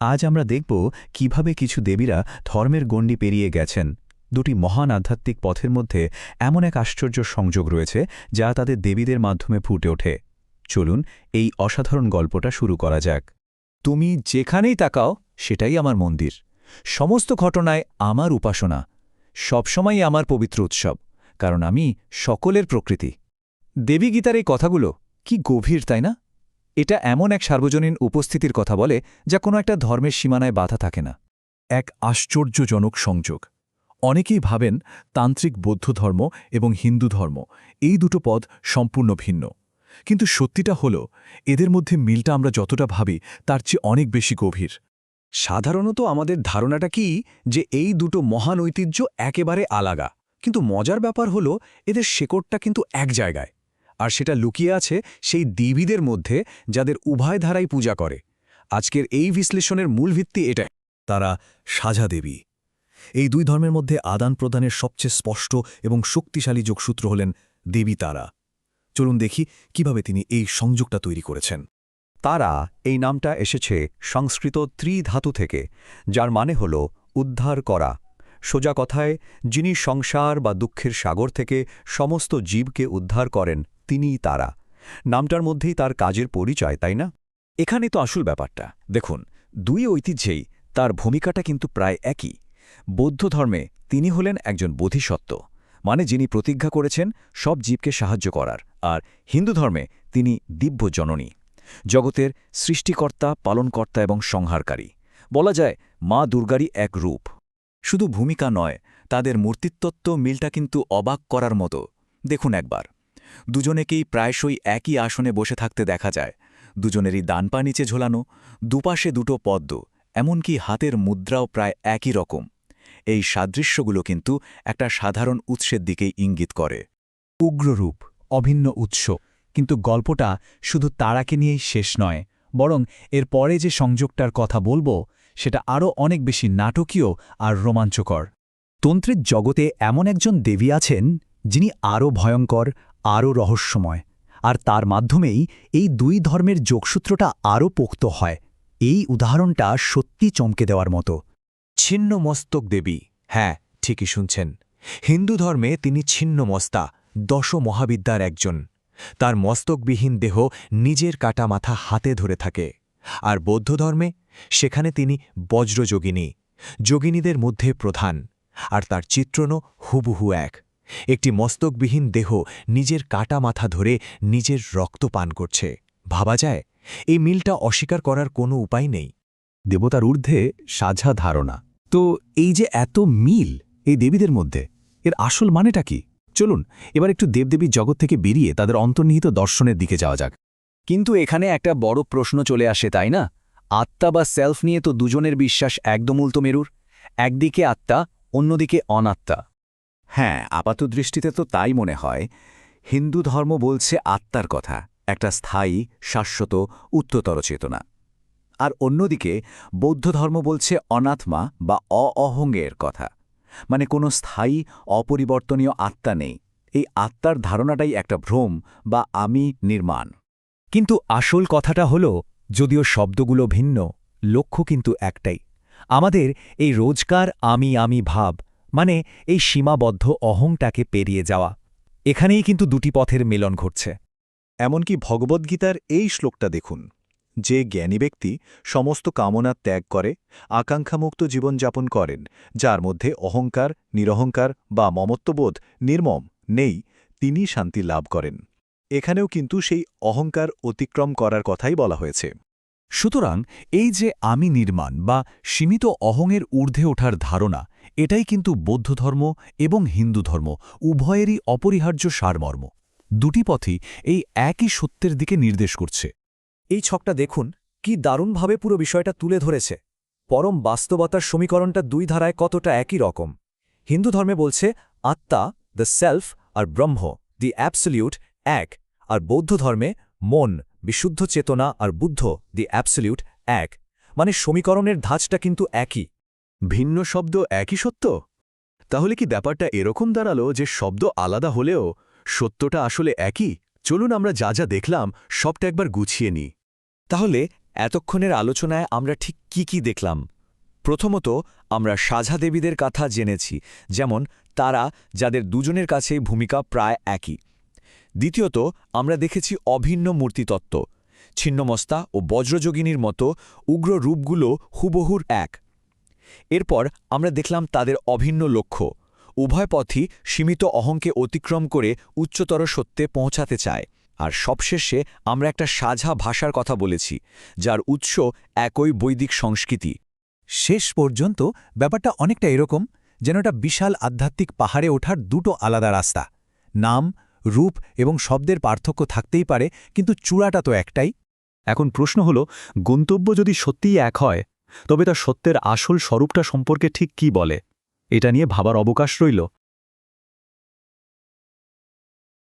আজ আমরা দেখব কিভাবে কিছু দেবীরা ধর্মের গণ্ডি পেরিয়ে গেছেন। দুটি মহান আধ্যাত্মিক পথের মধ্যে এমন এক আশ্চর্য সংযোগ রয়েছে যা তাদের দেবীদের মাধ্যমে ফুটে ওঠে। চলুন এই অসাধারণ গল্পটা শুরু করা যাক। তুমি যেখানেই তাকাও সেটাই আমার মন্দির, সমস্ত ঘটনায় আমার উপাসনা, সবসময়ই আমার পবিত্র উৎসব, কারণ আমি সকলের প্রকৃতি। দেবী গীতার এই কথাগুলো কি গভীর, তাই না? এটা এমন এক সার্বজনীন উপস্থিতির কথা বলে যা কোনো একটা ধর্মের সীমানায় বাধা থাকে না। এক আশ্চর্যজনক সংযোগ। অনেকেই ভাবেন তান্ত্রিক বৌদ্ধ ধর্ম এবং হিন্দু ধর্ম এই দুটো পদ সম্পূর্ণ ভিন্ন, কিন্তু সত্যিটা হল এদের মধ্যে মিলটা আমরা যতটা ভাবি তার চেয়ে অনেক বেশি গভীর। সাধারণত আমাদের ধারণাটা কি যে এই দুটো মহান ঐতিহ্য একেবারে আলাদা, কিন্তু মজার ব্যাপার হলো এদের শেকড়টা কিন্তু এক জায়গায়, আর সেটা লুকিয়ে আছে সেই দেবীদের মধ্যে যাদের উভয় ধারাই পূজা করে। আজকের এই বিশ্লেষণের মূল ভিত্তি এটা। তারা সাঝা দেবী। এই দুই ধর্মের মধ্যে আদান প্রদানের সবচেয়ে স্পষ্ট এবং শক্তিশালী যোগসূত্র হলেন দেবী তারা। চলুন দেখি কিভাবে তিনি এই সংযোগটা তৈরি করেছেন। তারা এই নামটা এসেছে সংস্কৃত ত্রিধাতু থেকে, যার মানে হল উদ্ধার করা। সোজা কথায়, যিনি সংসার বা দুঃখের সাগর থেকে সমস্ত জীবকে উদ্ধার করেন তিনিই তারা। নামটার মধ্যেই তার কাজের পরিচয়, তাই না? এখানে তো আসল ব্যাপারটা দেখুন, দুই ঐতিহ্যেই তার ভূমিকাটা কিন্তু প্রায় একই। বৌদ্ধ ধর্মে তিনি হলেন একজন বোধিসত্ত্ব, মানে যিনি প্রতিজ্ঞা করেছেন সব জীবকে সাহায্য করার, আর হিন্দু ধর্মে তিনি দিব্য জননী, জগতের সৃষ্টিকর্তা, পালনকর্তা এবং সংহারকারী। বলা যায় মা দুর্গারই এক রূপ। শুধু ভূমিকা নয়, তাদের মূর্তিত্বত্ব মিলটা কিন্তু অবাক করার মতো। দেখুন একবার, দুজনেকেই প্রায়শই একই আসনে বসে থাকতে দেখা যায়, দুজনেরই ডানপা নিচে ঝোলানো, দুপাশে দুটো পদ্ম, এমনকি হাতের মুদ্রাও প্রায় একই রকম। এই সাদৃশ্যগুলো কিন্তু একটা সাধারণ উৎসের দিকেই ইঙ্গিত করে। উগ্ররূপ, অভিন্ন উৎস। কিন্তু গল্পটা শুধু তারাকে নিয়েই শেষ নয়, বরং এর পরে যে সংযোগটার কথা বলবো সেটা আরও অনেক বেশি নাটকীয় আর রোমাঞ্চকর। তন্ত্রের জগতে এমন একজন দেবী আছেন যিনি আরও ভয়ঙ্কর, আরও রহস্যময়, আর তার মাধ্যমেই এই দুই ধর্মের যোগসূত্রটা আরও পোক্ত হয়। এই উদাহরণটা সত্যি চমকে দেওয়ার মতো। ছিন্ন মস্তক দেবী, হ্যাঁ ঠিকই শুনছেন। হিন্দু ধর্মে তিনি ছিন্নমস্তা, দশ মহাবিদ্যার একজন। তার মস্তকবিহীন দেহ নিজের কাটা মাথা হাতে ধরে থাকে। আর বৌদ্ধ ধর্মে সেখানে তিনি বজ্রযোগিনী, যোগিনীদের মধ্যে প্রধান, আর তার চিত্রণও হুবহু এক। একটি মস্তকবিহীন দেহ নিজের কাটা মাথা ধরে নিজের রক্ত পান করছে। ভাবা যায়, এই মিলটা অস্বীকার করার কোনো উপায় নেই। দেবতার ঊর্ধ্বে সাঝা ধারণা। তো এই যে এত মিল এই দেবীদের মধ্যে, এর আসল মানেটা কি? চলুন এবার একটু দেবদেবীর জগৎ থেকে বেরিয়ে তাদের অন্তর্নিহিত দর্শনের দিকে যাওয়া যাক। কিন্তু এখানে একটা বড় প্রশ্ন চলে আসে, তাই না? আত্মা বা সেলফ নিয়ে তো দুজনের বিশ্বাস একদম উল্টোমেরুর। একদিকে আত্মা, অন্যদিকে অনাত্মা। হ্যাঁ, আপাতদৃষ্টিতে তো তাই মনে হয়। হিন্দু ধর্ম বলছে আত্মার কথা, একটা স্থায়ী, শাশ্বত, উচ্চতর চেতনা। আর অন্যদিকে বৌদ্ধ ধর্ম বলছে অনাত্মা বা অহংয়ের কথা, মানে কোনো স্থায়ী, অপরিবর্তনীয় আত্মা নেই। এই আত্মার ধারণাটাই একটা ভ্রম বা আমি নির্মাণ। কিন্তু আসল কথাটা হল, যদিও শব্দগুলো ভিন্ন, লক্ষ্য কিন্তু একটাই। আমাদের এই রোজকার আমি ভাব, মানে এই সীমাবদ্ধ অহংটাকে পেরিয়ে যাওয়া। এখানেই কিন্তু দুটি পথের মিলন ঘটছে। এমনকি ভগবদ্গীতার এই শ্লোকটা দেখুন, যে জ্ঞানী ব্যক্তি সমস্ত কামনা ত্যাগ করে, আকাঙ্ক্ষামুক্ত জীবনযাপন করেন, যার মধ্যে অহংকার, নিরহংকার বা মমত্ববোধ নির্মম নেই, তিনি শান্তি লাভ করেন। এখানেও কিন্তু সেই অহংকার অতিক্রম করার কথাই বলা হয়েছে। সুতরাং এই যে আমি নির্মাণ বা সীমিত অহংয়ের ঊর্ধ্বে ওঠার ধারণা, এটাই কিন্তু বৌদ্ধ ধর্ম এবং হিন্দু ধর্ম উভয়েরই অপরিহার্য সারমর্ম। দুটি পথই এই একই সত্যের দিকে নির্দেশ করছে। এই ছকটা দেখুন, কি দারুণভাবে পুরো বিষয়টা তুলে ধরেছে। পরম বাস্তবতার সমীকরণটা দুই ধারায় কতটা একই রকম। হিন্দু ধর্মে বলছে আত্মা, the self, R Brahma, the absolute, এক। আর বৌদ্ধ ধর্মে মন, বিশুদ্ধ চেতনা, আর বুদ্ধ, দি অ্যাবসলিউট, এক। মানে সমীকরণের ধাঁচটা কিন্তু একই। ভিন্ন শব্দ একই সত্য? তাহলে কি ব্যাপারটা এরকম দাঁড়ালো যে শব্দ আলাদা হলেও সত্যটা আসলে একই? চলুন আমরা যা যা দেখলাম সবটা একবার গুছিয়ে নিই। তাহলে এতক্ষণের আলোচনায় আমরা ঠিক কি দেখলাম? প্রথমত, আমরা সাঝা দেবীদের কথা জেনেছি, যেমন তারা, যাদের দুজনের কাছেই ভূমিকা প্রায় একই। দ্বিতীয়ত, আমরা দেখেছি অভিন্ন মূর্তিতত্ত্ব। ছিন্নমস্তা ও বজ্রযোগিনীর মতো উগ্র রূপগুলো হুবহুর এক। এরপর আমরা দেখলাম তাদের অভিন্ন লক্ষ্য। উভয় পথই সীমিত অহংকে অতিক্রম করে উচ্চতর সত্যে পৌঁছাতে চায়। আর সবশেষে আমরা একটা সাঝা ভাষার কথা বলেছি, যার উৎস একই বৈদিক সংস্কৃতি। শেষ পর্যন্ত ব্যাপারটা অনেকটা এরকম, যেন একটা বিশাল আধ্যাত্মিক পাহাড়ে ওঠার দুটো আলাদা রাস্তা। নাম, রূপ এবং শব্দের পার্থক্য থাকতেই পারে, কিন্তু চূড়াটা তো একটাই। এখন প্রশ্ন হল, গন্তব্য যদি সত্যিই এক হয়, তবে তা সত্যের আসল স্বরূপটা সম্পর্কে ঠিক কি বলে? এটা নিয়ে ভাবার অবকাশ রইল।